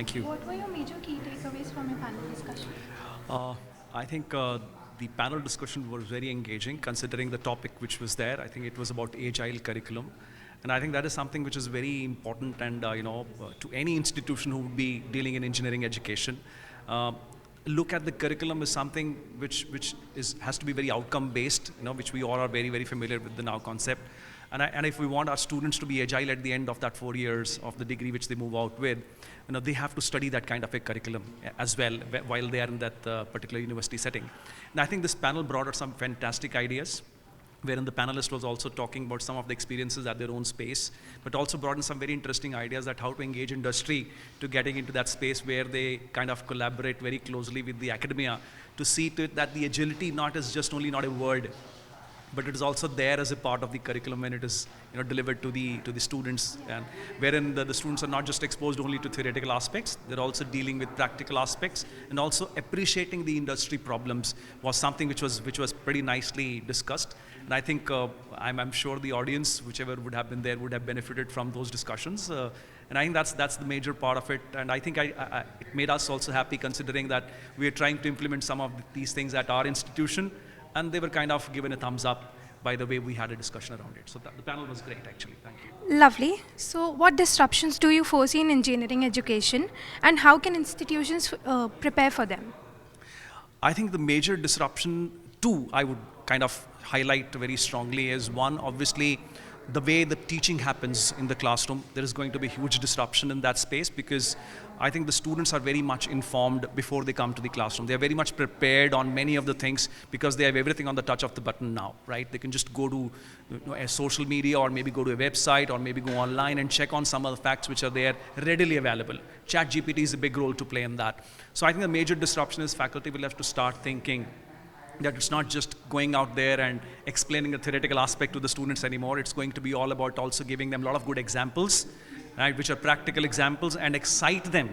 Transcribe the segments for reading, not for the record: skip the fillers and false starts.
Thank you. What were your major key takeaways from your panel discussion? I think the panel discussion was very engaging considering the topic which was there. I think it was about agile curriculum. And I think that is something which is very important and to any institution who would be dealing in engineering education. Look at the curriculum as something which has to be very outcome based, which we all are very, very familiar with the now concept. And if we want our students to be agile at the end of that 4 years of the degree which they move out with, they have to study that kind of a curriculum as well while they are in that particular university setting. And I think this panel brought out some fantastic ideas, wherein the panelist was also talking about some of the experiences at their own space, but also brought in some very interesting ideas that how to engage industry to getting into that space where they kind of collaborate very closely with the academia to see to it that the agility is just only not a word, but it is also there as a part of the curriculum when it is delivered to the students, and wherein the students are not just exposed only to theoretical aspects, they're also dealing with practical aspects, and also appreciating the industry problems was something which was pretty nicely discussed. And I think I'm sure the audience, whichever would have been there, would have benefited from those discussions. And I think that's the major part of it. And I think it made us also happy considering that we are trying to implement some of these things at our institution, and they were kind of given a thumbs up by the way we had a discussion around it. So the panel was great, actually. Thank you. Lovely. So what disruptions do you foresee in engineering education, and how can institutions prepare for them? I think the major disruption, too, I would kind of highlight very strongly is one, obviously, the way the teaching happens in the classroom. There is going to be huge disruption in that space because I think the students are very much informed before they come to the classroom. They are very much prepared on many of the things because they have everything on the touch of the button now, right? They can just go to a social media or maybe go to a website or maybe go online and check on some of the facts which are there readily available. ChatGPT is a big role to play in that. So I think the major disruption is faculty will have to start thinking that it's not just going out there and explaining the theoretical aspect to the students anymore. It's going to be all about also giving them a lot of good examples, right, which are practical examples, and excite them,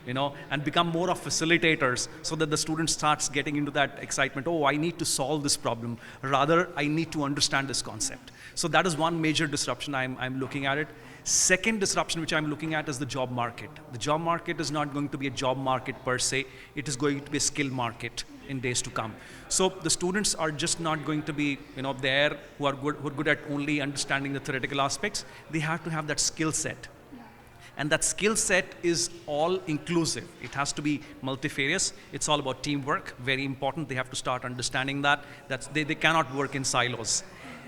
and become more of facilitators so that the student starts getting into that excitement. Oh, I need to solve this problem. Rather, I need to understand this concept. So that is one major disruption I'm looking at it. Second disruption which I'm looking at is the job market. The job market is not going to be a job market per se. It is going to be a skill market in days to come. So the students are just not going to be there who are good at only understanding the theoretical aspects. They have to have that skill set. And that skill set is all inclusive. It has to be multifarious. It's all about teamwork, very important. They have to start understanding that they cannot work in silos.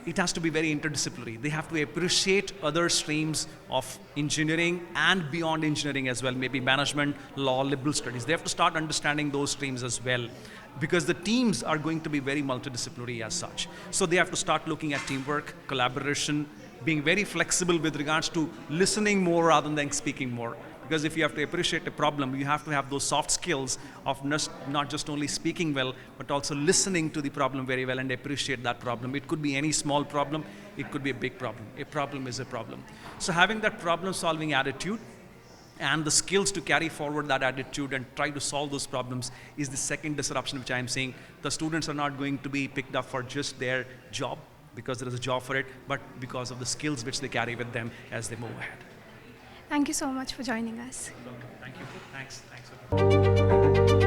It has to be very interdisciplinary. They have to appreciate other streams of engineering and beyond engineering as well, maybe management, law, liberal studies. They have to start understanding those streams as well, because the teams are going to be very multidisciplinary as such. So they have to start looking at teamwork, collaboration, being very flexible with regards to listening more rather than speaking more. Because if you have to appreciate a problem, you have to have those soft skills of not just only speaking well, but also listening to the problem very well and appreciate that problem. It could be any small problem, it could be a big problem. A problem is a problem. So having that problem-solving attitude and the skills to carry forward that attitude and try to solve those problems is the second disruption which I am seeing. The students are not going to be picked up for just their job, because there is a job for it, but because of the skills which they carry with them as they move ahead. Thank you so much for joining us. Thank you. Thanks.